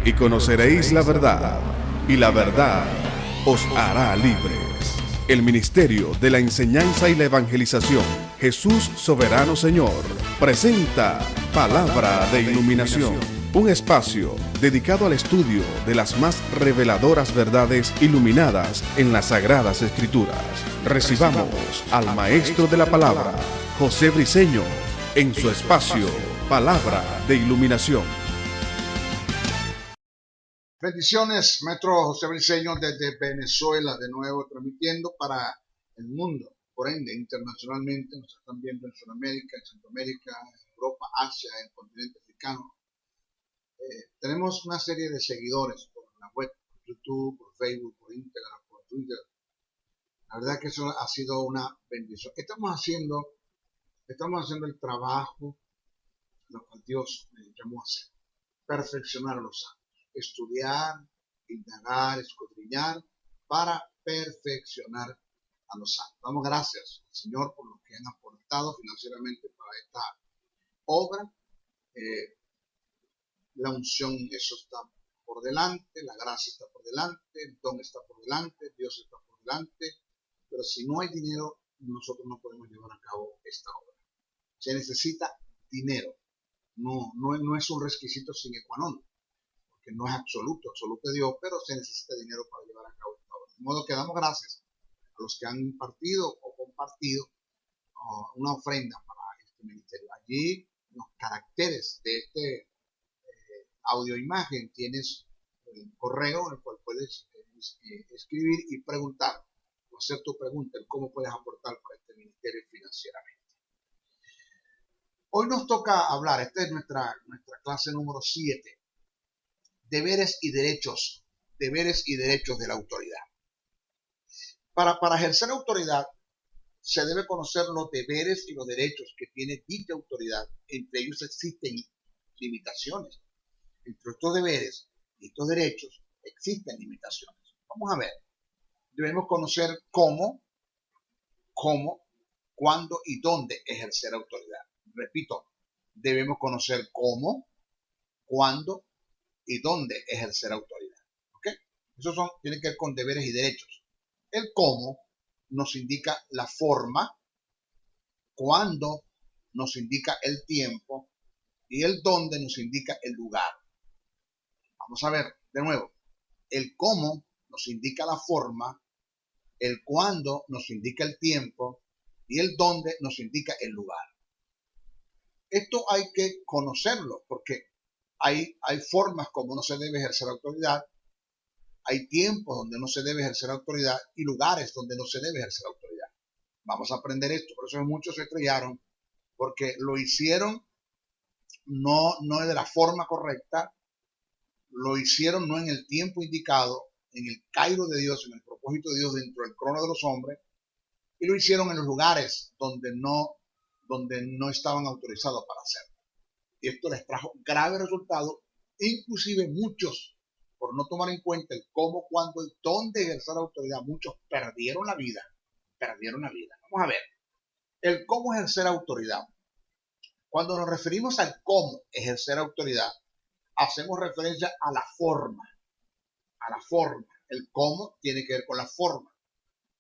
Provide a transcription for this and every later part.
y conoceréis la verdad, y la verdad os hará libres. El Ministerio de la Enseñanza y la Evangelización, Jesús Soberano Señor, presenta Palabra de Iluminación, un espacio dedicado al estudio de las más reveladoras verdades iluminadas en las Sagradas Escrituras. Recibamos al Maestro de la Palabra, José Briceño, en su espacio Palabra de Iluminación. Bendiciones, Maestro José Briceño desde Venezuela, de nuevo transmitiendo para el mundo, por ende, internacionalmente. Nos están viendo en Sudamérica, en Centroamérica, en Europa, Asia, en el continente africano. Tenemos una serie de seguidores por la web, por YouTube, por Facebook, por Instagram, por Twitter. La verdad que eso ha sido una bendición. Estamos haciendo el trabajo, lo que Dios me llamó a hacer, perfeccionar a los santos. Estudiar, indagar, escudriñar para perfeccionar a los santos. Damos gracias al Señor por lo que han aportado financieramente para esta obra. La unción, eso está por delante, la gracia está por delante, el don está por delante, Dios está por delante, pero si no hay dinero, nosotros no podemos llevar a cabo esta obra. Se necesita dinero, no es un requisito sine qua non, que no es absoluto de Dios, pero se necesita dinero para llevar a cabo esta obra. De modo que damos gracias a los que han impartido o compartido una ofrenda para este ministerio. Allí, en los caracteres de este audio imagen, tienes el correo en el cual puedes escribir y preguntar, o hacer tu pregunta, en cómo puedes aportar para este ministerio financieramente. Hoy nos toca hablar, esta es nuestra clase número 7. Deberes y derechos de la autoridad. Para ejercer autoridad se debe conocer los deberes y los derechos que tiene dicha autoridad. Entre ellos existen limitaciones. Entre estos deberes y estos derechos existen limitaciones. Vamos a ver. Debemos conocer cómo, cuándo y dónde ejercer autoridad. Repito, debemos conocer cómo, cuándo y dónde ejercer autoridad. ¿Ok? Eso tiene que ver con deberes y derechos. El cómo nos indica la forma, cuándo nos indica el tiempo y el dónde nos indica el lugar. Vamos a ver de nuevo. El cómo nos indica la forma, el cuándo nos indica el tiempo y el dónde nos indica el lugar. Esto hay que conocerlo porque hay formas como no se debe ejercer autoridad, hay tiempos donde no se debe ejercer autoridad y lugares donde no se debe ejercer autoridad. Vamos a aprender esto, por eso muchos se estrellaron, porque lo hicieron no de la forma correcta, lo hicieron no en el tiempo indicado, en el cairo de Dios, en el propósito de Dios dentro del crono de los hombres, y lo hicieron en los lugares donde no estaban autorizados para hacerlo. Y esto les trajo graves resultados, inclusive muchos, por no tomar en cuenta el cómo, cuándo y dónde ejercer autoridad, muchos perdieron la vida. Vamos a ver, el cómo ejercer autoridad. Cuando nos referimos al cómo ejercer autoridad, hacemos referencia a la forma. El cómo tiene que ver con la forma.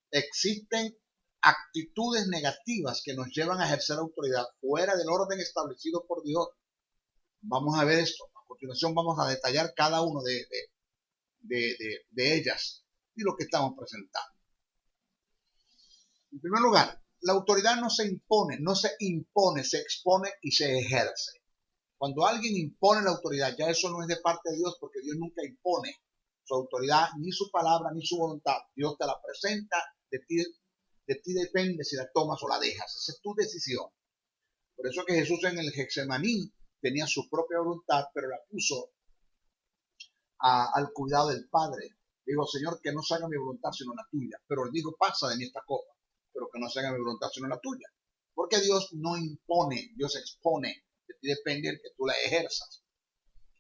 Existen actitudes negativas que nos llevan a ejercer autoridad fuera del orden establecido por Dios. Vamos a ver esto. A continuación vamos a detallar cada uno de ellas y lo que estamos presentando. En primer lugar, la autoridad no se impone, se expone y se ejerce. Cuando alguien impone la autoridad, ya eso no es de parte de Dios, porque Dios nunca impone su autoridad, ni su palabra, ni su voluntad. Dios te la presenta, de ti depende si la tomas o la dejas. Esa es tu decisión. Por eso que Jesús en el Getsemaní tenía su propia voluntad, pero la puso al cuidado del Padre. Digo, Señor, que no se haga mi voluntad sino la tuya. Pero él dijo, pasa de mí esta copa, pero que no se haga mi voluntad sino la tuya. Porque Dios no impone, Dios expone. De ti depende el que tú la ejerzas.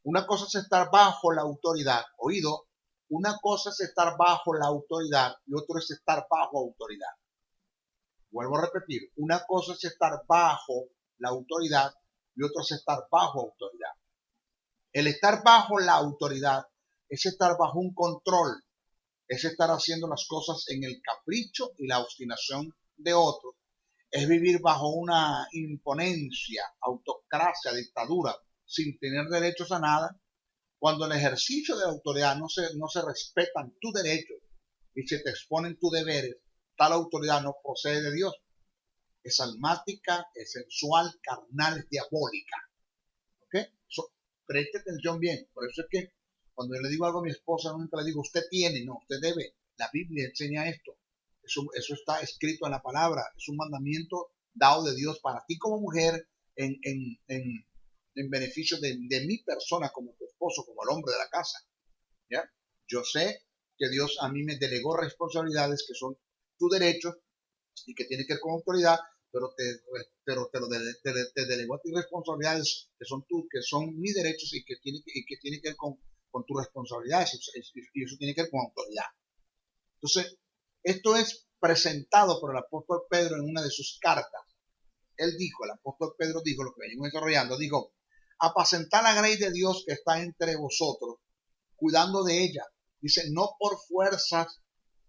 Una cosa es estar bajo la autoridad, oído, una cosa es estar bajo la autoridad y otro es estar bajo autoridad. Vuelvo a repetir, una cosa es estar bajo la autoridad y otra es estar bajo autoridad. El estar bajo la autoridad es estar bajo un control, es estar haciendo las cosas en el capricho y la obstinación de otros, es vivir bajo una imponencia, autocracia, dictadura, sin tener derechos a nada. Cuando en el ejercicio de la autoridad no se respetan tus derechos y se te exponen tus deberes, tal autoridad no procede de Dios. Es almática, es sensual, carnal, es diabólica. ¿Ok? Preste atención bien. Por eso es que cuando yo le digo algo a mi esposa, nunca le digo, usted tiene, no, usted debe. La Biblia enseña esto. Eso está escrito en la palabra. Es un mandamiento dado de Dios para ti como mujer en beneficio de mi persona como tu esposo, como el hombre de la casa. ¿Ya? Yo sé que Dios a mí me delegó responsabilidades que son tus derechos y que tienen que ver con autoridad, pero te delegó a ti responsabilidades que son mis derechos y que tienen que ver con tus responsabilidades y eso tiene que ver con autoridad. Entonces, esto es presentado por el apóstol Pedro en una de sus cartas. Él dijo, el apóstol Pedro dijo, lo que venimos desarrollando, dijo, apacentad la grey de Dios que está entre vosotros, cuidando de ella. Dice, no por fuerzas,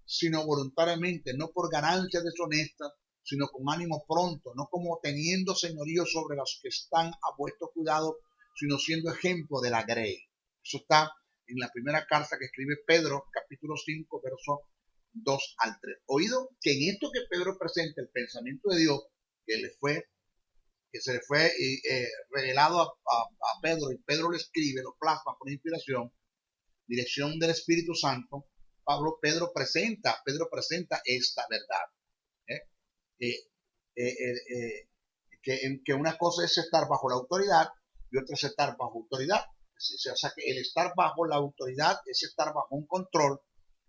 sino voluntariamente, no por ganancias deshonestas, sino con ánimo pronto, no como teniendo señorío sobre los que están a vuestro cuidado, sino siendo ejemplo de la grey. Eso está en la primera carta que escribe Pedro, capítulo 5, verso 2 al 3. Oído que en esto que Pedro presenta el pensamiento de Dios, que se le fue revelado a Pedro, y Pedro lo escribe, lo plasma por inspiración, dirección del Espíritu Santo. Pedro presenta esta verdad. Que una cosa es estar bajo la autoridad y otra es estar bajo autoridad. O sea que el estar bajo la autoridad es estar bajo un control,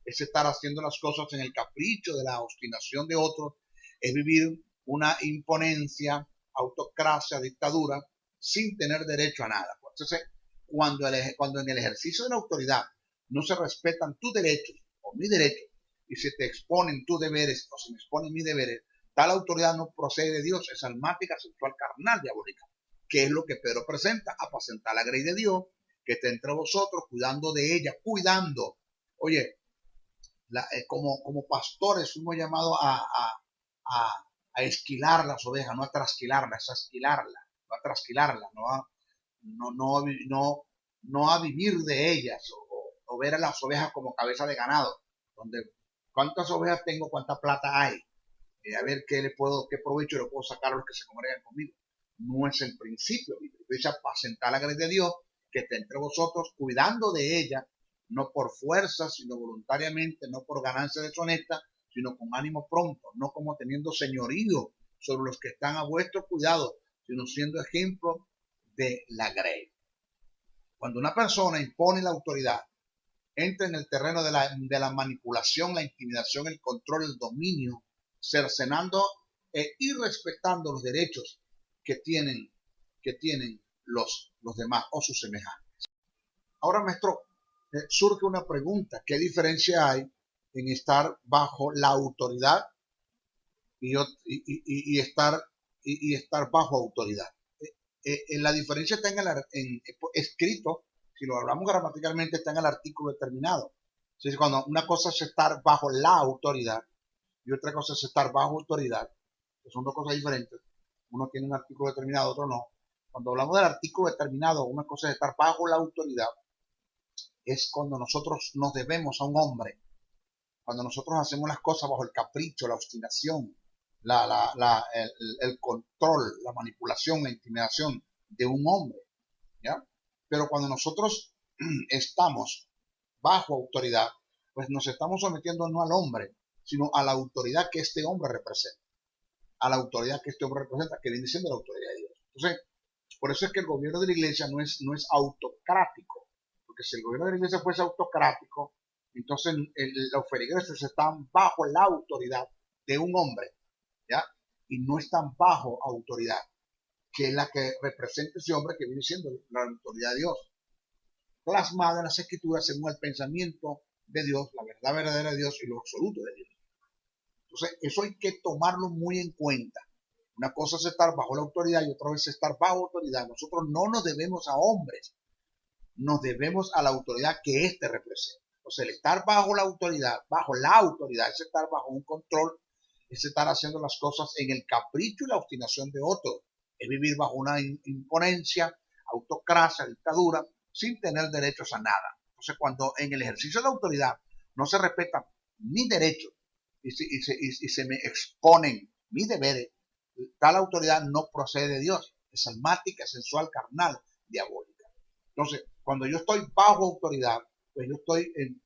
es estar haciendo las cosas en el capricho de la obstinación de otros, es vivir una imponencia, autocracia, dictadura, sin tener derecho a nada. Entonces, cuando en el ejercicio de la autoridad no se respetan tus derechos o mis derechos y se te exponen tus deberes o se me exponen mis deberes, tal autoridad no procede de Dios, es almática, sexual, carnal, diabólica. ¿Qué es lo que Pedro presenta? Apacentar la grey de Dios que está entre vosotros, cuidando de ella, cuidando. Oye, como pastores fuimos llamados a esquilar las ovejas, no a trasquilarlas, a esquilarlas, no a trasquilarlas, no a vivir de ellas o ver a las ovejas como cabeza de ganado, donde cuántas ovejas tengo, cuánta plata hay, a ver qué provecho le puedo sacar a los que se congregan conmigo. No es el principio. Mi principio es apacentar la grey de Dios que está entre vosotros, cuidando de ella, no por fuerza, sino voluntariamente, no por ganancia deshonesta, sino con ánimo pronto, no como teniendo señorío sobre los que están a vuestro cuidado, sino siendo ejemplo de la grey. Cuando una persona impone la autoridad, entra en el terreno de la manipulación, la intimidación, el control, el dominio, cercenando e irrespetando los derechos que tienen los demás o sus semejantes. Ahora, maestro, surge una pregunta. ¿Qué diferencia hay en estar bajo la autoridad y estar bajo autoridad? La diferencia está escrito, si lo hablamos gramaticalmente, está en el artículo determinado. Entonces, cuando una cosa es estar bajo la autoridad y otra cosa es estar bajo autoridad, que son dos cosas diferentes. Uno tiene un artículo determinado, otro no. Cuando hablamos del artículo determinado, una cosa es estar bajo la autoridad, es cuando nosotros nos debemos a un hombre, cuando nosotros hacemos las cosas bajo el capricho, la obstinación, el control, la manipulación, la intimidación de un hombre, ¿ya? Pero cuando nosotros estamos bajo autoridad, pues nos estamos sometiendo no al hombre, sino a la autoridad que este hombre representa, a la autoridad que este hombre representa, que viene siendo la autoridad de Dios. Entonces, por eso es que el gobierno de la iglesia no es autocrático, porque si el gobierno de la iglesia fuese autocrático, entonces los feligreses están bajo la autoridad de un hombre, ¿ya? Y no están bajo autoridad, que es la que representa ese hombre que viene siendo la autoridad de Dios, plasmada en las escrituras según el pensamiento de Dios, la verdad verdadera de Dios y lo absoluto de Dios. Entonces, eso hay que tomarlo muy en cuenta. Una cosa es estar bajo la autoridad y otra vez estar bajo autoridad. Nosotros no nos debemos a hombres. nos debemos a la autoridad que éste representa. Entonces, el estar bajo la autoridad, es estar bajo un control, es estar haciendo las cosas en el capricho y la obstinación de otros, es vivir bajo una imponencia, autocracia, dictadura, sin tener derechos a nada. Entonces, cuando en el ejercicio de la autoridad no se respetan mis derechos y se me exponen mis deberes, tal autoridad no procede de Dios, es almática, sensual, carnal, diabólica. Entonces, cuando yo estoy bajo autoridad, pues yo estoy en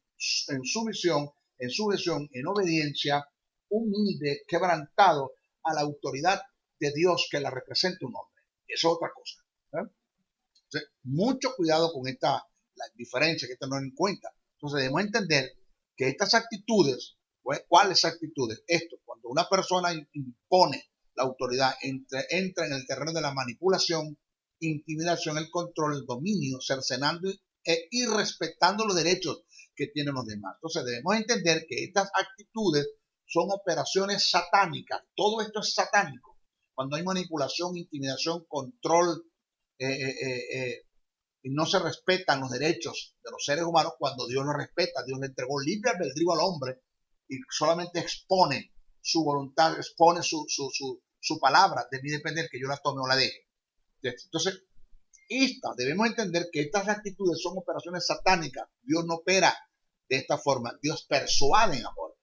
sumisión, en sujeción, en obediencia, humilde, quebrantado a la autoridad de Dios que la representa un hombre. Eso es otra cosa. Entonces, mucho cuidado con la diferencia que tenemos en cuenta. Entonces, debemos entender que estas actitudes, pues, ¿cuáles actitudes? Esto, cuando una persona impone la autoridad, entra en el terreno de la manipulación, intimidación, el control, el dominio, cercenando y respetando los derechos que tienen los demás. Entonces, debemos entender que estas actitudes son operaciones satánicas. Todo esto es satánico. Cuando hay manipulación, intimidación, control, y no se respetan los derechos de los seres humanos, cuando Dios los respeta, Dios le entregó libre albedrío al hombre y solamente expone su voluntad, expone su palabra, de mí depender que yo la tome o la deje. Entonces, debemos entender que estas actitudes son operaciones satánicas. Dios no opera de esta forma, Dios persuade en amor.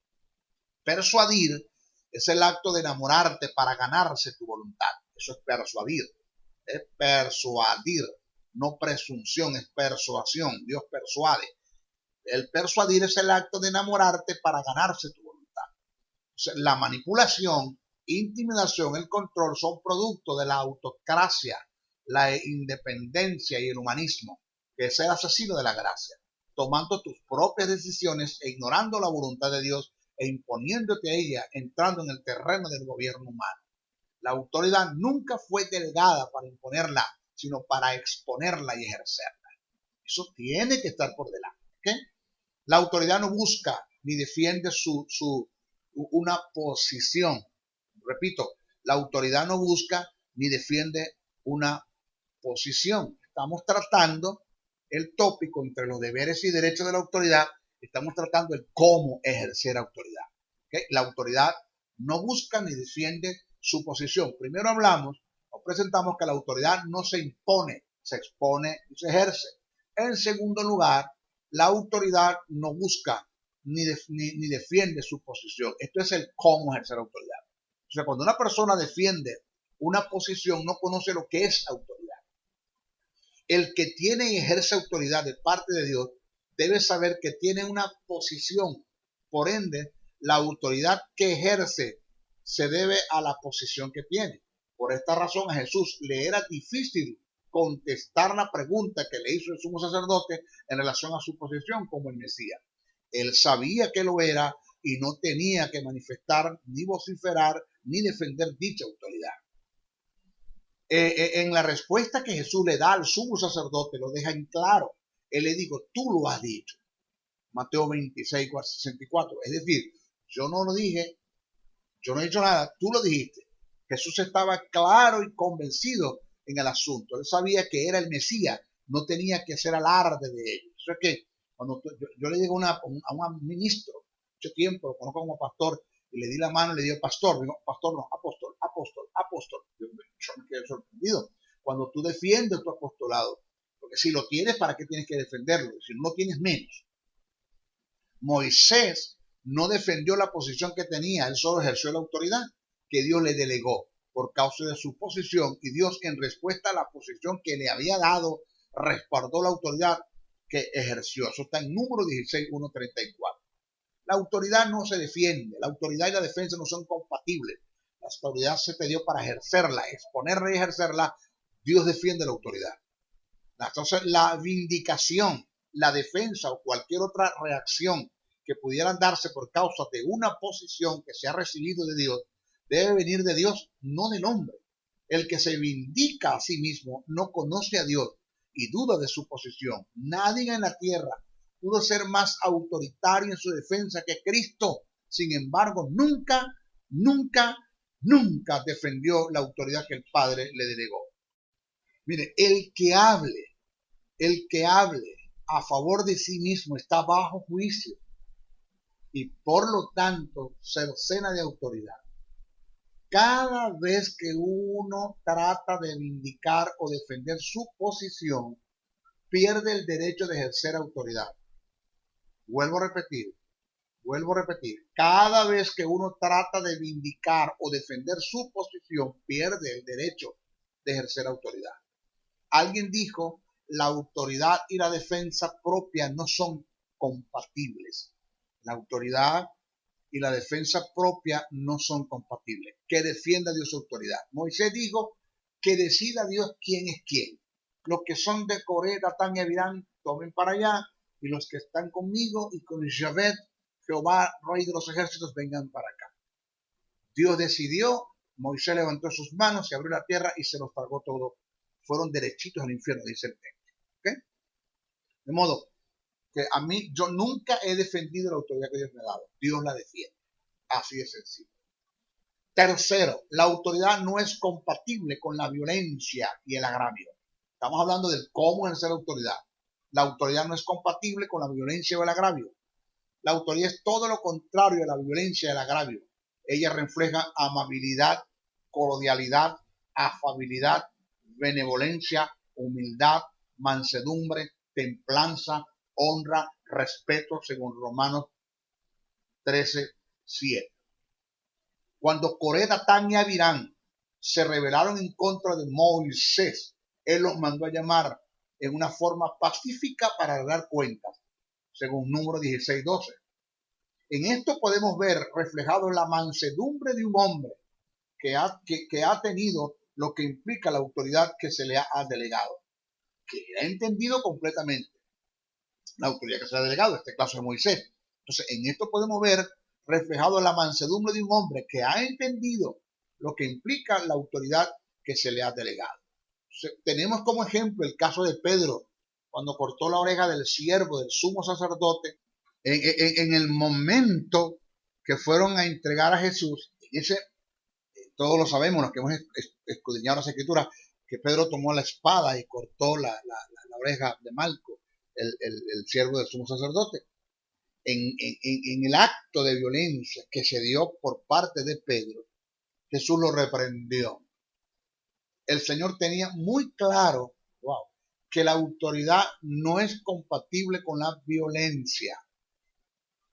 Persuadir es el acto de enamorarte para ganarse tu voluntad. Eso es persuadir. Es persuadir, no presunción, es persuasión. Dios persuade. El persuadir es el acto de enamorarte para ganarse tu voluntad. O sea, la manipulación, intimidación, el control son producto de la autocracia, la independencia y el humanismo, que es el asesino de la gracia, tomando tus propias decisiones e ignorando la voluntad de Dios e imponiéndote a ella, entrando en el terreno del gobierno humano. La autoridad nunca fue delegada para imponerla, sino para exponerla y ejercerla. Eso tiene que estar por delante. ¿Okay? La autoridad no busca ni defiende una posición. Repito, la autoridad no busca ni defiende una posición. Estamos tratando el tópico entre los deberes y derechos de la autoridad. Estamos tratando el cómo ejercer autoridad. ¿Okay? La autoridad no busca ni defiende su posición. Primero presentamos que la autoridad no se impone, se expone y se ejerce. En segundo lugar, la autoridad no busca ni defiende su posición. Esto es el cómo ejercer autoridad. O sea, cuando una persona defiende una posición, no conoce lo que es autoridad. El que tiene y ejerce autoridad de parte de Dios debe saber que tiene una posición. Por ende, la autoridad que ejerce se debe a la posición que tiene. Por esta razón a Jesús le era difícil contestar la pregunta que le hizo el sumo sacerdote en relación a su posición como el Mesías. Él sabía que lo era y no tenía que manifestar, ni vociferar, ni defender dicha autoridad. En la respuesta que Jesús le da al sumo sacerdote lo deja en claro. Él le dijo, tú lo has dicho. Mateo 26, 64. Es decir, yo no lo dije, yo no he dicho nada, tú lo dijiste. Jesús estaba claro y convencido en el asunto. Él sabía que era el Mesías, no tenía que hacer alarde de ello. Eso es que cuando yo le digo a un ministro, mucho tiempo, lo conozco como pastor, y le di la mano y le digo, pastor, digo, pastor no, apóstol, apóstol, apóstol. Yo me quedé sorprendido. Cuando tú defiendes tu apostolado, porque si lo tienes, ¿para qué tienes que defenderlo? Si no lo tienes, menos. Moisés no defendió la posición que tenía, él solo ejerció la autoridad que Dios le delegó por causa de su posición, y Dios, en respuesta a la posición que le había dado, respaldó la autoridad que ejerció. Eso está en Número 16, 1:34. La autoridad no se defiende, la autoridad y la defensa no son compatibles. La autoridad se te dio para ejercerla, exponerla y ejercerla. Dios defiende la autoridad. Entonces, la vindicación, la defensa o cualquier otra reacción que pudieran darse por causa de una posición que se ha recibido de Dios, debe venir de Dios, no del hombre. El que se vindica a sí mismo no conoce a Dios y duda de su posición. Nadie en la tierra pudo ser más autoritario en su defensa que Cristo. Sin embargo, nunca defendió la autoridad que el Padre le delegó. Mire, el que hable El que hable a favor de sí mismo está bajo juicio y por lo tanto cercena de autoridad. Cada vez que uno trata de vindicar o defender su posición, pierde el derecho de ejercer autoridad. Vuelvo a repetir, cada vez que uno trata de vindicar o defender su posición, pierde el derecho de ejercer autoridad. Alguien dijo, la autoridad y la defensa propia no son compatibles. La autoridad y la defensa propia no son compatibles. Que defienda Dios su autoridad. Moisés dijo que decida Dios quién es quién. Los que son de Coré, Datán y Abirán, tomen para allá, y los que están conmigo y con Javet, Jehová, Rey de los ejércitos, vengan para acá. Dios decidió, Moisés levantó sus manos, se abrió la tierra y se los tragó todo. Fueron derechitos al infierno, dice el texto. ¿Okay? De modo que a mí, yo nunca he defendido la autoridad que Dios me ha dado. Dios la defiende. Así de sencillo. Tercero, la autoridad no es compatible con la violencia y el agravio. Estamos hablando del cómo ejercer la autoridad. La autoridad no es compatible con la violencia o el agravio. La autoridad es todo lo contrario a la violencia y el agravio. Ella refleja amabilidad, cordialidad, afabilidad, benevolencia, humildad, mansedumbre, templanza, honra, respeto, según Romanos 13:7. Cuando Coré, Datán y Abirán se rebelaron en contra de Moisés, él los mandó a llamar en una forma pacífica para dar cuentas, según Número 16:12. En esto podemos ver reflejado la mansedumbre de un hombre que ha tenido lo que implica la autoridad que se le ha delegado, que ha entendido completamente la autoridad que se le ha delegado, en este caso de Moisés. Entonces, en esto podemos ver reflejado la mansedumbre de un hombre que ha entendido lo que implica la autoridad que se le ha delegado. Entonces, tenemos como ejemplo el caso de Pedro, cuando cortó la oreja del siervo del sumo sacerdote, en el momento que fueron a entregar a Jesús. Todos lo sabemos, los que hemos escudriñado las escrituras, que Pedro tomó la espada y cortó la oreja de Malco, el siervo del sumo sacerdote. En el acto de violencia que se dio por parte de Pedro, Jesús lo reprendió. El Señor tenía muy claro, que la autoridad no es compatible con la violencia.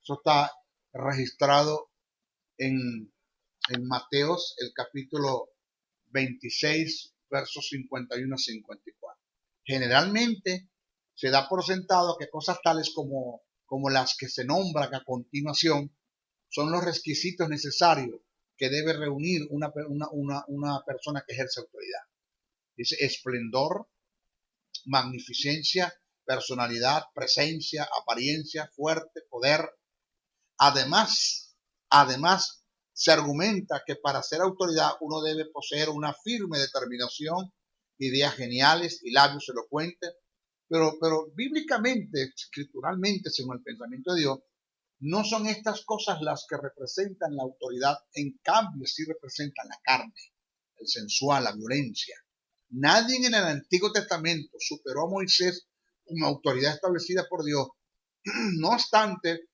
Eso está registrado en Mateos, el capítulo 26, versos 51 a 54. Generalmente se da por sentado que cosas tales como las que se nombran a continuación son los requisitos necesarios que debe reunir una persona que ejerce autoridad. Dice esplendor, magnificencia, personalidad, presencia, apariencia, fuerte, poder. Además, se argumenta que para ser autoridad uno debe poseer una firme determinación, ideas geniales y labios elocuentes, pero bíblicamente, escrituralmente, según el pensamiento de Dios, no son estas cosas las que representan la autoridad. En cambio, sí representan la carne, el sensual, la violencia. Nadie en el Antiguo Testamento superó a Moisés como autoridad establecida por Dios. No obstante,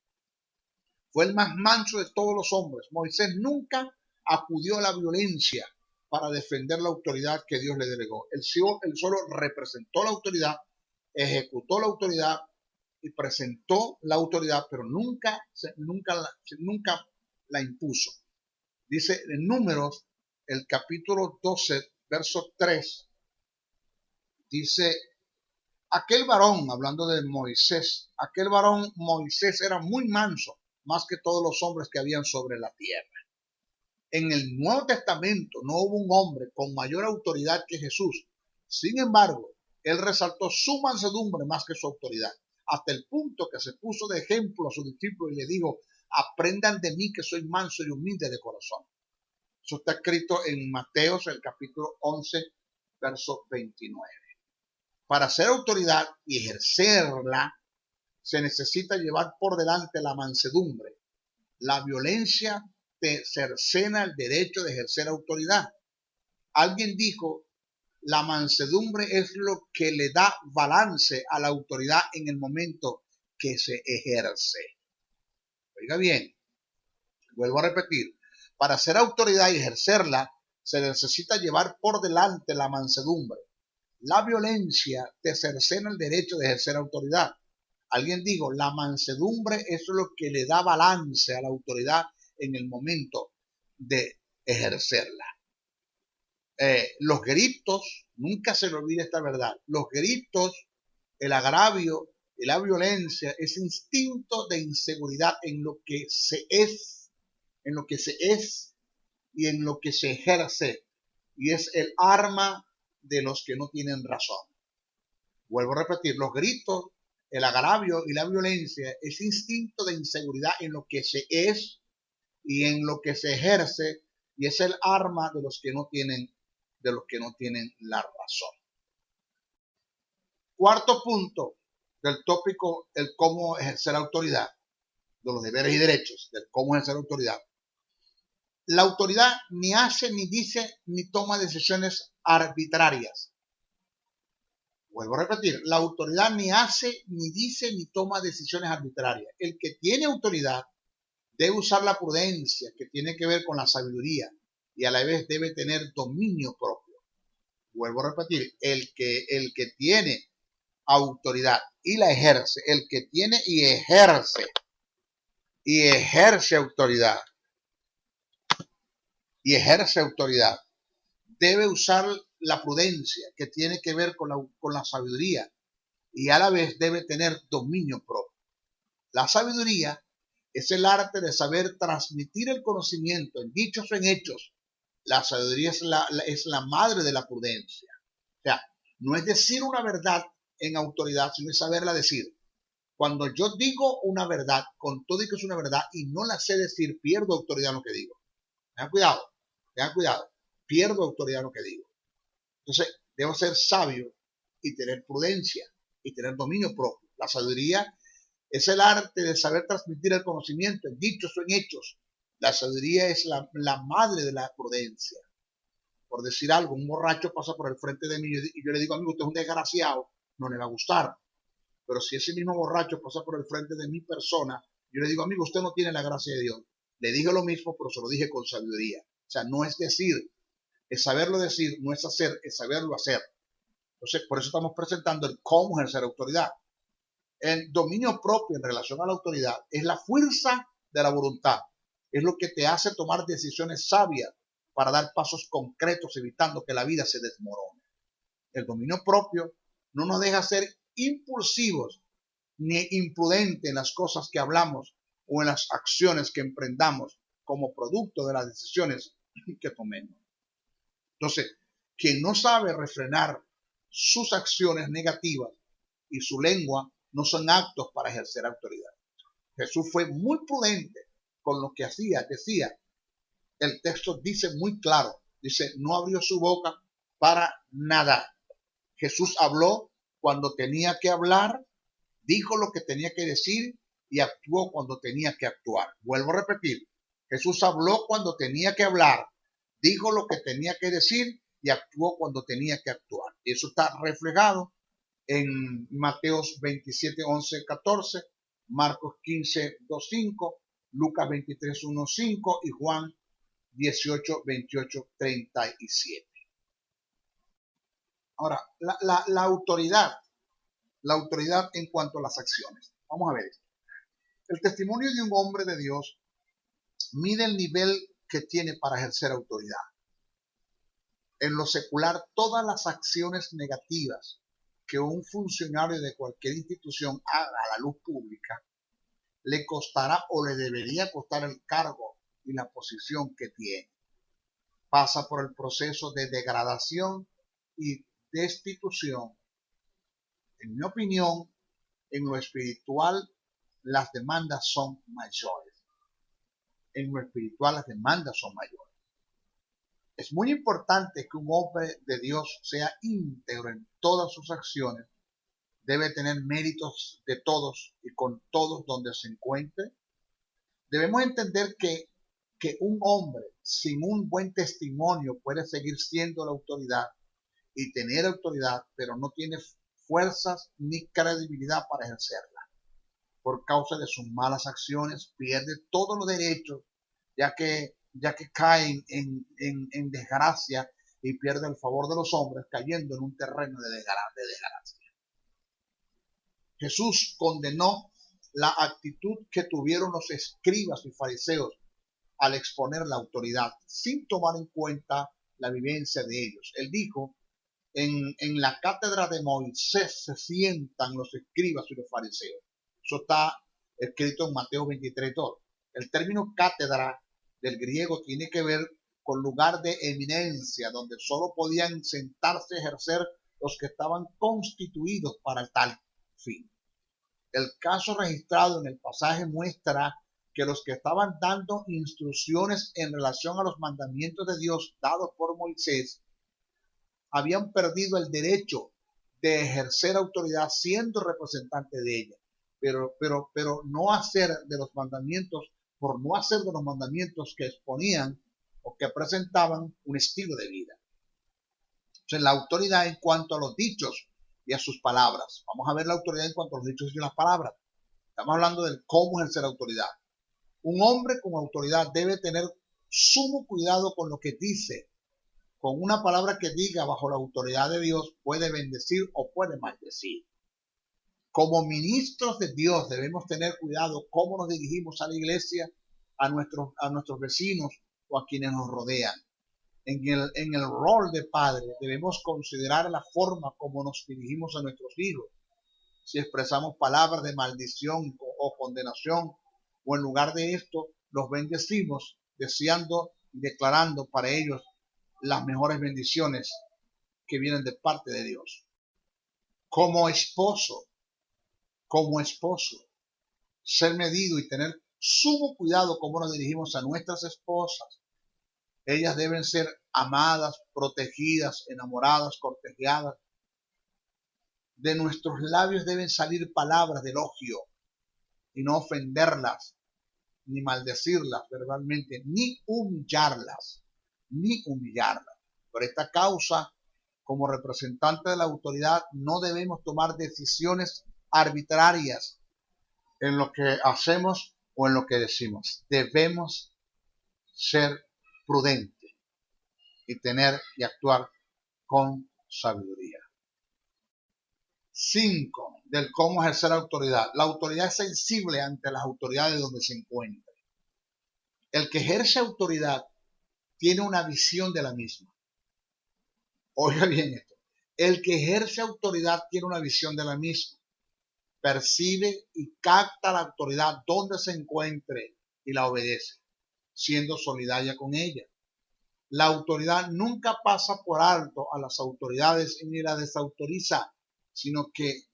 fue el más manso de todos los hombres. Moisés nunca acudió a la violencia para defender la autoridad que Dios le delegó. Él solo representó la autoridad, ejecutó la autoridad y presentó la autoridad, pero nunca la impuso. Dice en Números, el capítulo 12, verso 3, dice, aquel varón, hablando de Moisés, aquel varón Moisés era muy manso, más que todos los hombres que habían sobre la tierra. En el Nuevo Testamento no hubo un hombre con mayor autoridad que Jesús. Sin embargo, él resaltó su mansedumbre más que su autoridad, hasta el punto que se puso de ejemplo a sus discípulos y le dijo, aprendan de mí que soy manso y humilde de corazón. Eso está escrito en Mateos, el capítulo 11, verso 29. Para ser autoridad y ejercerla, se necesita llevar por delante la mansedumbre. La violencia te cercena el derecho de ejercer autoridad. Alguien dijo, La mansedumbre es lo que le da balance a la autoridad en el momento que se ejerce. Oiga bien, vuelvo a repetir, para ser autoridad y ejercerla, se necesita llevar por delante la mansedumbre. La violencia te cercena el derecho de ejercer autoridad. Alguien dijo, la mansedumbre es lo que le da balance a la autoridad en el momento de ejercerla. Los gritos, nunca se le olvide esta verdad, los gritos, el agravio y la violencia es instinto de inseguridad en lo que se es, en lo que se es y en lo que se ejerce, y es el arma de los que no tienen razón. Vuelvo a repetir, los gritos, el agravio y la violencia es instinto de inseguridad en lo que se es y en lo que se ejerce, y es el arma de los que no tienen la razón. Cuarto punto del tópico, el cómo ejercer autoridad, de los deberes y derechos, del cómo ejercer autoridad. La autoridad ni hace, ni dice, ni toma decisiones arbitrarias. Vuelvo a repetir, la autoridad ni hace, ni dice, ni toma decisiones arbitrarias. El que tiene autoridad debe usar la prudencia, que tiene que ver con la sabiduría, y a la vez debe tener dominio propio. Vuelvo a repetir, el que tiene autoridad y la ejerce, el que tiene y ejerce autoridad, debe usar la prudencia, que tiene que ver con la sabiduría, y a la vez debe tener dominio propio. La sabiduría es el arte de saber transmitir el conocimiento en dichos o en hechos. La sabiduría es la madre de la prudencia. O sea, no es decir una verdad en autoridad, sino es saberla decir. Cuando yo digo una verdad, con todo y que es una verdad, y no la sé decir, pierdo autoridad en lo que digo. Tengan cuidado, pierdo autoridad en lo que digo. Entonces, debo ser sabio y tener prudencia y tener dominio propio. La sabiduría es el arte de saber transmitir el conocimiento en dichos o en hechos. La sabiduría es la madre de la prudencia. Por decir algo, un borracho pasa por el frente de mí y yo le digo, amigo, usted es un desgraciado, no le va a gustar. Pero si ese mismo borracho pasa por el frente de mi persona, yo le digo, amigo, usted no tiene la gracia de Dios. Le dije lo mismo, pero se lo dije con sabiduría. O sea, no es decir, es saberlo decir, no es hacer, es saberlo hacer. Entonces, por eso estamos presentando el cómo ejercer autoridad. El dominio propio en relación a la autoridad es la fuerza de la voluntad. Es lo que te hace tomar decisiones sabias para dar pasos concretos, evitando que la vida se desmorone. El dominio propio no nos deja ser impulsivos ni imprudentes en las cosas que hablamos o en las acciones que emprendamos como producto de las decisiones que tomemos. Entonces, quien no sabe refrenar sus acciones negativas y su lengua no son aptos para ejercer autoridad. Jesús fue muy prudente con lo que hacía, decía. El texto dice muy claro, dice, no abrió su boca para nada. Jesús habló cuando tenía que hablar, dijo lo que tenía que decir y actuó cuando tenía que actuar. Vuelvo a repetir, Jesús habló cuando tenía que hablar, dijo lo que tenía que decir y actuó cuando tenía que actuar. Y eso está reflejado en Mateos 27, 11, 14, Marcos 15, 2, 5, Lucas 23, 1, 5 y Juan 18, 28, 37. Ahora, la autoridad en cuanto a las acciones. Vamos a ver esto. El testimonio de un hombre de Dios mide el nivel que tiene para ejercer autoridad. En lo secular, todas las acciones negativas que un funcionario de cualquier institución haga a la luz pública le costará o le debería costar el cargo y la posición que tiene. Pasa por el proceso de degradación y destitución. En mi opinión, en lo espiritual, las demandas son mayores. Es muy importante que un hombre de Dios sea íntegro en todas sus acciones. Debe tener méritos de todos y con todos donde se encuentre. Debemos entender que un hombre sin un buen testimonio puede seguir siendo la autoridad y tener autoridad, pero no tiene fuerzas ni credibilidad para ejercerla. Por causa de sus malas acciones, pierde todos los derechos, ya que caen en desgracia y pierde el favor de los hombres, cayendo en un terreno de desgracia. Jesús condenó la actitud que tuvieron los escribas y fariseos al exponer la autoridad, sin tomar en cuenta la vivencia de ellos. Él dijo, en la cátedra de Moisés se sientan los escribas y los fariseos. Eso está escrito en Mateo 23:2. El término cátedra del griego tiene que ver con lugar de eminencia, donde solo podían sentarse a ejercer los que estaban constituidos para tal fin. El caso registrado en el pasaje muestra que los que estaban dando instrucciones en relación a los mandamientos de Dios dados por Moisés habían perdido el derecho de ejercer autoridad siendo representante de ella, pero no hacer de los mandamientos, por no hacer de los mandamientos que exponían o que presentaban un estilo de vida. Entonces, la autoridad en cuanto a los dichos y a sus palabras. Vamos a ver la autoridad en cuanto a los dichos y las palabras. Estamos hablando de cómo ejercer autoridad. Un hombre con autoridad debe tener sumo cuidado con lo que dice. Con una palabra que diga bajo la autoridad de Dios puede bendecir o puede maldecir. Como ministros de Dios debemos tener cuidado cómo nos dirigimos a la iglesia, a nuestros vecinos o a quienes nos rodean. En el rol de padre debemos considerar la forma como nos dirigimos a nuestros hijos. Si expresamos palabras de maldición o condenación, o en lugar de esto los bendecimos, deseando y declarando para ellos las mejores bendiciones que vienen de parte de Dios. Como esposo, ser medido y tener sumo cuidado cómo nos dirigimos a nuestras esposas. Ellas deben ser amadas, protegidas, enamoradas, cortejadas. De nuestros labios deben salir palabras de elogio y no ofenderlas, ni maldecirlas verbalmente, ni humillarlas. Por esta causa, como representante de la autoridad, no debemos tomar decisiones arbitrarias en lo que hacemos o en lo que decimos. Debemos ser prudentes y actuar con sabiduría. 5. Del cómo ejercer autoridad. La autoridad es sensible ante las autoridades donde se encuentra. El que ejerce autoridad tiene una visión de la misma. Oiga bien esto. El que ejerce autoridad tiene una visión de la misma. Percibe y capta la autoridad donde se encuentre y la obedece, siendo solidaria con ella. La autoridad nunca pasa por alto a las autoridades ni la desautoriza, sino que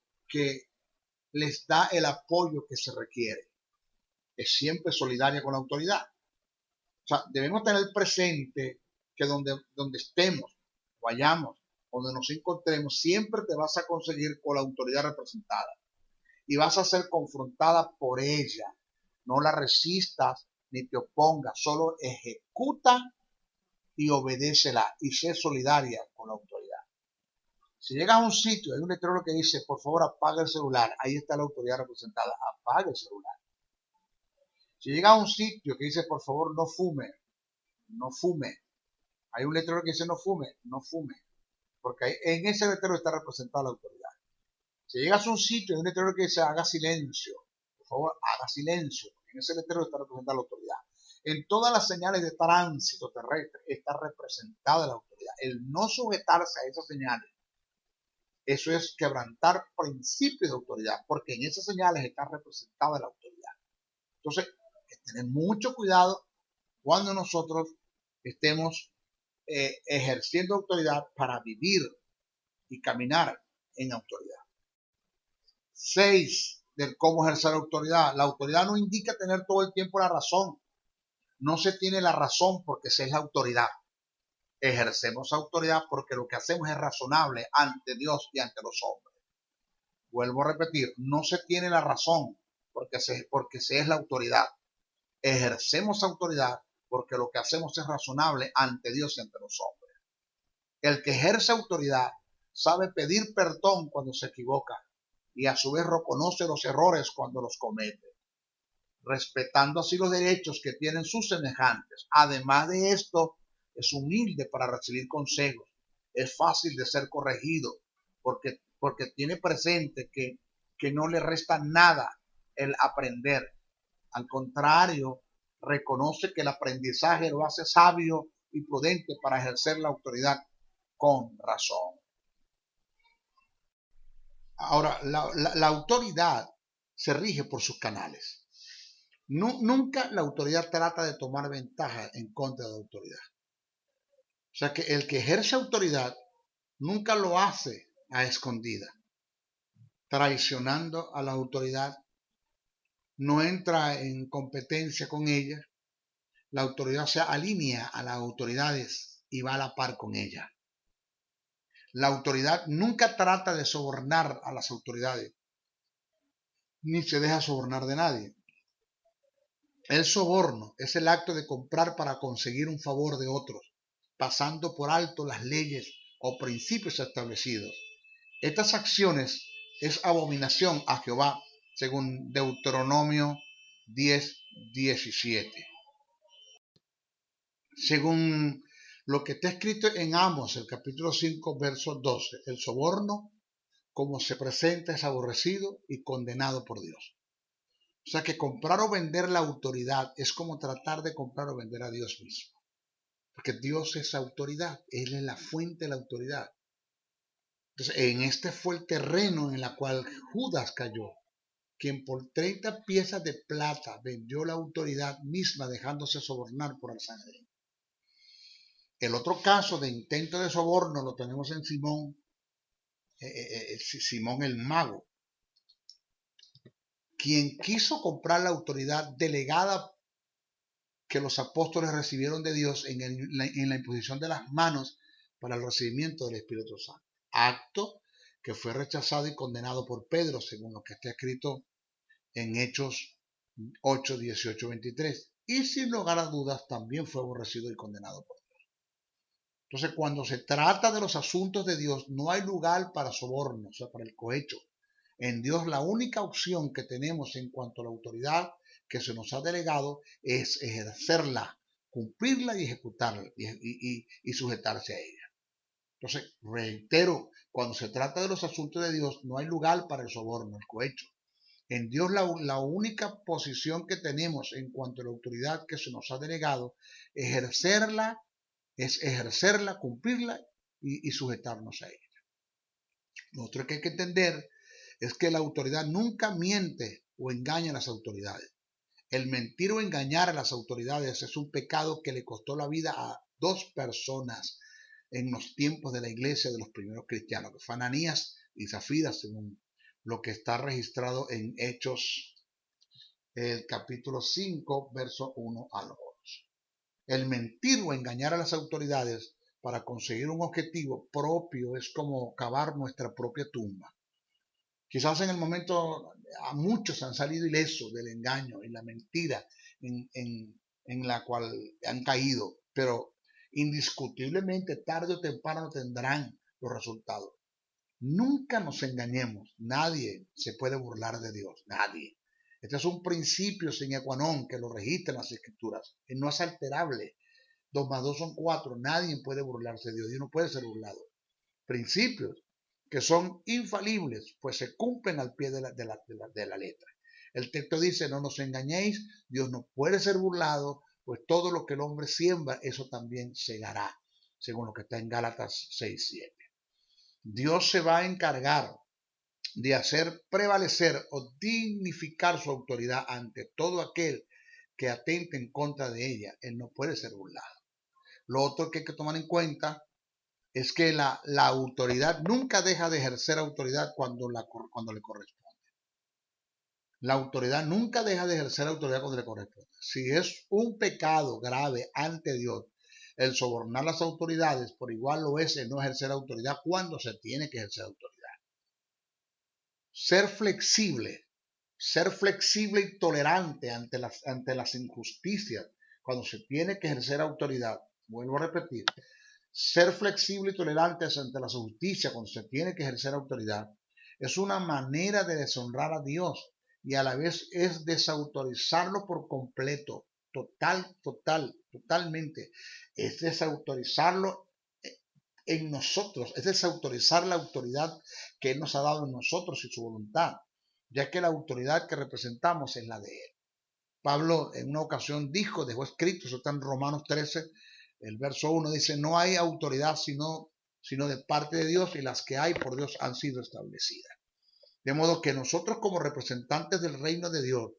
les da el apoyo que se requiere. Es siempre solidaria con la autoridad. O sea, debemos tener presente que donde estemos, vayamos, donde nos encontremos, siempre te vas a conseguir con la autoridad representada. Y vas a ser confrontada por ella. No la resistas ni te opongas, solo ejecuta y obedécela y sé solidaria con la autoridad. Si llegas a un sitio, hay un letrero que dice, por favor, apaga el celular. Ahí está la autoridad representada. Apaga el celular. Si llegas a un sitio que dice, por favor, no fume. No fume. Hay un letrero que dice, no fume. No fume. Porque en ese letrero está representada la autoridad. Si llegas a un sitio, hay un letrero que dice, haga silencio. Por favor, haga silencio. En ese letrero está representada la autoridad. En todas las señales de tránsito terrestre está representada la autoridad. El no sujetarse a esas señales, eso es quebrantar principios de autoridad, porque en esas señales está representada la autoridad. Entonces, hay que tener mucho cuidado cuando nosotros estemos ejerciendo autoridad para vivir y caminar en autoridad. 6. Del cómo ejercer autoridad. La autoridad no indica tener todo el tiempo la razón. No se tiene la razón porque se es la autoridad. Ejercemos autoridad porque lo que hacemos es razonable ante Dios y ante los hombres. Vuelvo a repetir, no se tiene la razón porque se es la autoridad. Ejercemos autoridad porque lo que hacemos es razonable ante Dios y ante los hombres. El que ejerce autoridad sabe pedir perdón cuando se equivoca y a su vez reconoce los errores cuando los comete, respetando así los derechos que tienen sus semejantes. Además de esto, es humilde para recibir consejos, es fácil de ser corregido, porque tiene presente que no le resta nada el aprender. Al contrario, reconoce que el aprendizaje lo hace sabio y prudente para ejercer la autoridad con razón. Ahora, la autoridad se rige por sus canales. Nunca la autoridad trata de tomar ventaja en contra de la autoridad. O sea que el que ejerce autoridad nunca lo hace a escondida, traicionando a la autoridad, no entra en competencia con ella. La autoridad se alinea a las autoridades y va a la par con ella. La autoridad nunca trata de sobornar a las autoridades, ni se deja sobornar de nadie. El soborno es el acto de comprar para conseguir un favor de otros, pasando por alto las leyes o principios establecidos. Estas acciones es abominación a Jehová, según Deuteronomio 10:17. Según lo que está escrito en Amos, el capítulo 5, verso 12, el soborno, como se presenta, es aborrecido y condenado por Dios. O sea que comprar o vender la autoridad es como tratar de comprar o vender a Dios mismo. Porque Dios es autoridad, Él es la fuente de la autoridad. Entonces, en este fue el terreno en el cual Judas cayó, quien por 30 piezas de plata vendió la autoridad misma dejándose sobornar por el Sanedrín. El otro caso de intento de soborno lo tenemos en Simón el mago, quien quiso comprar la autoridad delegada que los apóstoles recibieron de Dios en la imposición de las manos para el recibimiento del Espíritu Santo. Acto que fue rechazado y condenado por Pedro, según lo que está escrito en Hechos 8, 18, 23. Y sin lugar a dudas también fue aborrecido y condenado por Dios. Entonces, cuando se trata de los asuntos de Dios, no hay lugar para soborno, o sea, para el cohecho. En Dios la única opción que tenemos en cuanto a la autoridad que se nos ha delegado es ejercerla, cumplirla y ejecutarla y sujetarse a ella. Entonces, reitero, cuando se trata de los asuntos de Dios, no hay lugar para el soborno, el cohecho. En Dios la única posición que tenemos en cuanto a la autoridad que se nos ha delegado, es ejercerla, cumplirla y sujetarnos a ella. Lo otro que hay que entender es que la autoridad nunca miente o engaña a las autoridades. El mentir o engañar a las autoridades es un pecado que le costó la vida a 2 personas en los tiempos de la iglesia de los primeros cristianos, que fue Ananías y Zafira, según lo que está registrado en Hechos, el capítulo 5, verso 1 al 8. El mentir o engañar a las autoridades para conseguir un objetivo propio es como cavar nuestra propia tumba. Quizás en el momento a muchos han salido ilesos del engaño y la mentira en la cual han caído, pero indiscutiblemente tarde o temprano tendrán los resultados. Nunca nos engañemos, nadie se puede burlar de Dios, nadie. Este es un principio sine qua non que lo registran las escrituras, que no es alterable. 2 más 2 son 4, nadie puede burlarse de Dios, Dios no puede ser burlado. Principios que son infalibles, pues se cumplen al pie de la letra. El texto dice, no nos engañéis, Dios no puede ser burlado, pues todo lo que el hombre siembra, eso también segará, según lo que está en Gálatas 6:7. Dios se va a encargar de hacer prevalecer o dignificar su autoridad ante todo aquel que atente en contra de ella. Él no puede ser burlado. Lo otro que hay que tomar en cuenta es que la autoridad nunca deja de ejercer autoridad cuando le corresponde. La autoridad nunca deja de ejercer autoridad cuando le corresponde. Si es un pecado grave ante Dios, el sobornar las autoridades, por igual lo es el no ejercer autoridad cuando se tiene que ejercer autoridad. Ser flexible y tolerante ante las injusticias cuando se tiene que ejercer autoridad. Vuelvo a repetir, Ser flexible y tolerantes ante la justicia cuando se tiene que ejercer autoridad es una manera de deshonrar a Dios y a la vez es desautorizarlo por completo, totalmente. Es desautorizarlo en nosotros, es desautorizar la autoridad que Él nos ha dado en nosotros y su voluntad, ya que la autoridad que representamos es la de Él. Pablo en una ocasión dijo, dejó escrito, eso está en Romanos 13, el verso 1 dice, no hay autoridad sino de parte de Dios y las que hay por Dios han sido establecidas. De modo que nosotros como representantes del reino de Dios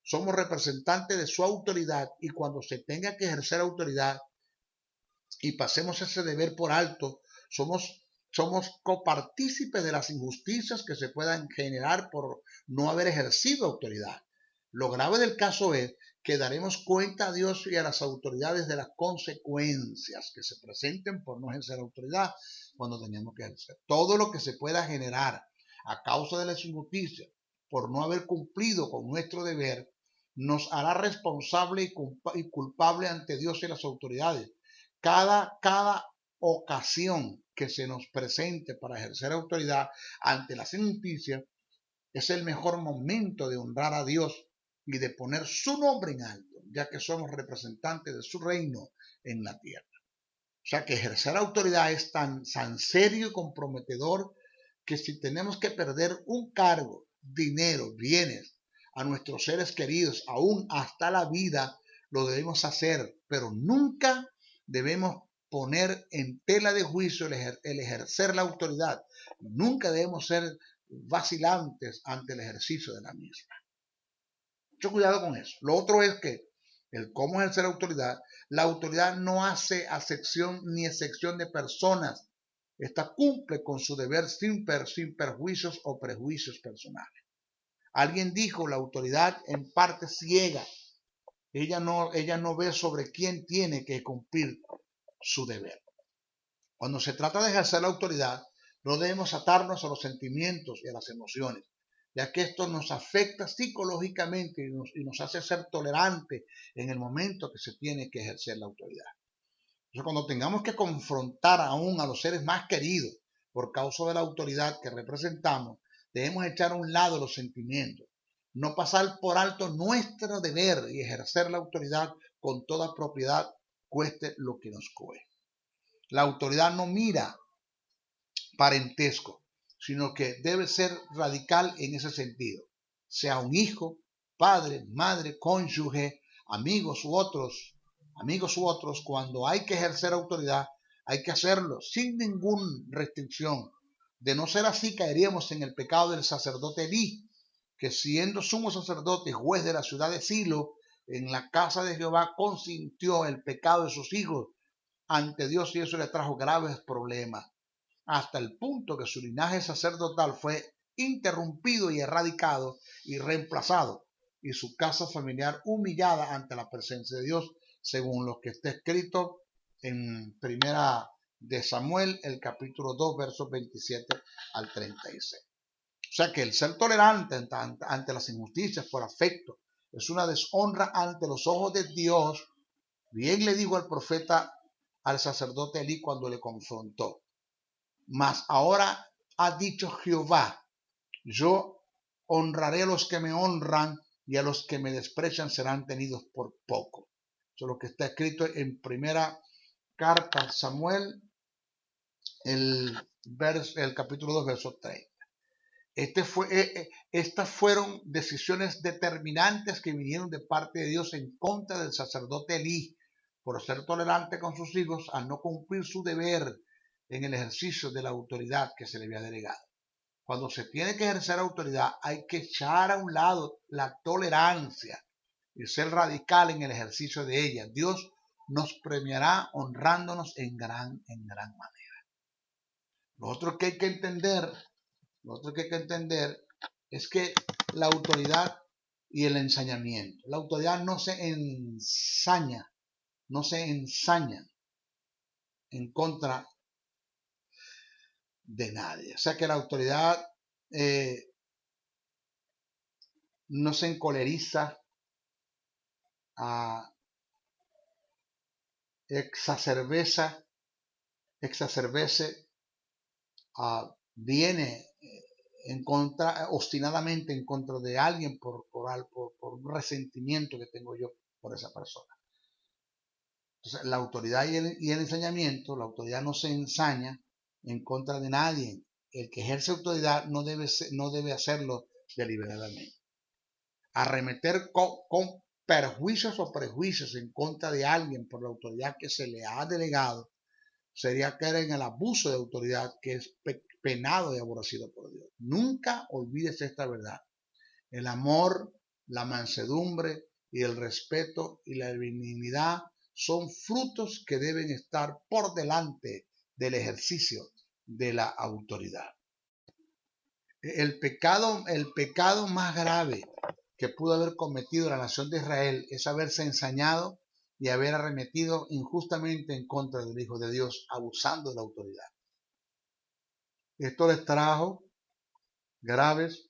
somos representantes de su autoridad y cuando se tenga que ejercer autoridad y pasemos ese deber por alto, somos copartícipes de las injusticias que se puedan generar por no haber ejercido autoridad. Lo grave del caso es que daremos cuenta a Dios y a las autoridades de las consecuencias que se presenten por no ejercer autoridad cuando tenemos que ejercer. Todo lo que se pueda generar a causa de las injusticias por no haber cumplido con nuestro deber nos hará responsable y culpable ante Dios y las autoridades. Cada ocasión que se nos presente para ejercer autoridad ante las injusticias es el mejor momento de honrar a Dios y de poner su nombre en alto, ya que somos representantes de su reino en la tierra. O sea que ejercer autoridad es tan serio y comprometedor que si tenemos que perder un cargo, dinero, bienes, a nuestros seres queridos, aún hasta la vida, lo debemos hacer, pero nunca debemos poner en tela de juicio el ejercer la autoridad. Nunca debemos ser vacilantes ante el ejercicio de la misma. Mucho cuidado con eso. Lo otro es que el cómo ejercer la autoridad no hace acepción ni excepción de personas. Esta cumple con su deber sin perjuicios o prejuicios personales. Alguien dijo, la autoridad en parte ciega. Ella no ve sobre quién tiene que cumplir su deber. Cuando se trata de ejercer la autoridad, no debemos atarnos a los sentimientos y a las emociones, ya que esto nos afecta psicológicamente y nos hace ser tolerantes en el momento que se tiene que ejercer la autoridad. Entonces, cuando tengamos que confrontar aún a los seres más queridos por causa de la autoridad que representamos, debemos echar a un lado los sentimientos, no pasar por alto nuestro deber y ejercer la autoridad con toda propiedad, cueste lo que nos cueste. La autoridad no mira parentesco, sino que debe ser radical en ese sentido. Sea un hijo, padre, madre, cónyuge, amigos u otros, cuando hay que ejercer autoridad, hay que hacerlo sin ninguna restricción. De no ser así, caeríamos en el pecado del sacerdote Elí, que siendo sumo sacerdote y juez de la ciudad de Silo, en la casa de Jehová consintió el pecado de sus hijos ante Dios y eso le trajo graves problemas, hasta el punto que su linaje sacerdotal fue interrumpido y erradicado y reemplazado, y su casa familiar humillada ante la presencia de Dios, según lo que está escrito en Primera de Samuel, el capítulo 2, versos 27 al 36. O sea que el ser tolerante ante las injusticias por afecto es una deshonra ante los ojos de Dios. Bien le dijo al profeta, al sacerdote Elí cuando le confrontó. Mas ahora ha dicho Jehová, yo honraré a los que me honran y a los que me desprecian serán tenidos por poco. Eso es lo que está escrito en primera carta a Samuel, el capítulo 2, verso 30. Estas fueron decisiones determinantes que vinieron de parte de Dios en contra del sacerdote Elí por ser tolerante con sus hijos al no cumplir su deber en el ejercicio de la autoridad que se le había delegado. Cuando se tiene que ejercer autoridad hay que echar a un lado la tolerancia y ser radical en el ejercicio de ella. Dios nos premiará honrándonos en gran manera. Lo otro que hay que entender es que la autoridad y el ensañamiento. La autoridad no se ensaña en contra de nadie. O sea que la autoridad no se encoleriza, exacerbeza exacerbese, viene obstinadamente en contra de alguien por un resentimiento que tengo yo por esa persona. Entonces, la autoridad y el ensañamiento, la autoridad no se ensaña en contra de nadie. El que ejerce autoridad no debe hacerlo deliberadamente. Arremeter con perjuicios o prejuicios en contra de alguien por la autoridad que se le ha delegado sería caer en el abuso de autoridad, que es penado y aborrecido por Dios. Nunca olvides esta verdad. El amor, la mansedumbre y el respeto y la benignidad son frutos que deben estar por delante del ejercicio de la autoridad. El pecado más grave que pudo haber cometido la nación de Israel es haberse ensañado y haber arremetido injustamente en contra del Hijo de Dios, abusando de la autoridad. Esto les trajo graves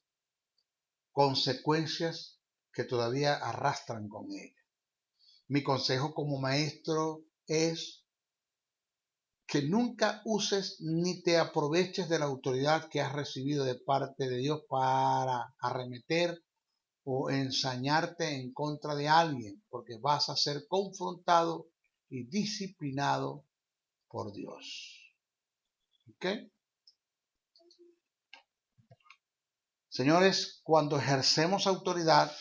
consecuencias que todavía arrastran con ella. Mi consejo como maestro es que nunca uses ni te aproveches de la autoridad que has recibido de parte de Dios para arremeter o ensañarte en contra de alguien, porque vas a ser confrontado y disciplinado por Dios. ¿Ok? Señores, cuando ejercemos autoridad,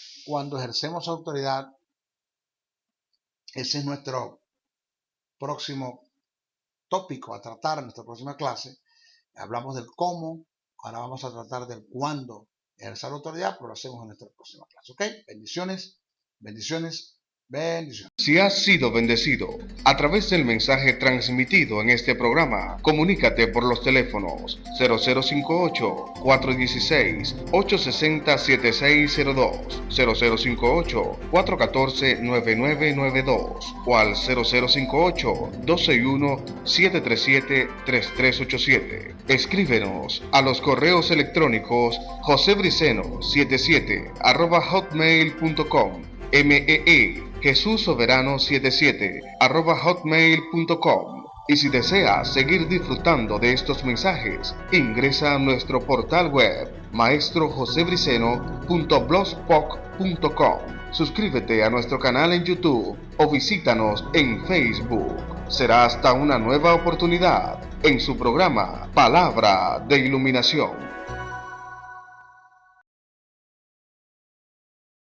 ese es nuestro próximo tópico a tratar en nuestra próxima clase. Hablamos del cómo, ahora vamos a tratar del cuándo ejercer la autoridad, pero lo hacemos en nuestra próxima clase. ¿Ok? Bendiciones, bendiciones, bendiciones. Si has sido bendecido a través del mensaje transmitido en este programa, comunícate por los teléfonos 0058-416-860-7602, 0058-414-9992 o al 0058-261-737-3387. Escríbenos a los correos electrónicos josebriceno77@hotmail.com, Jesús Soberano 77 @hotmail.com. Y si deseas seguir disfrutando de estos mensajes, ingresa a nuestro portal web maestrojosebriceno.blogspot.com. Suscríbete a nuestro canal en YouTube o visítanos en Facebook. Será hasta una nueva oportunidad en su programa Palabra de Iluminación.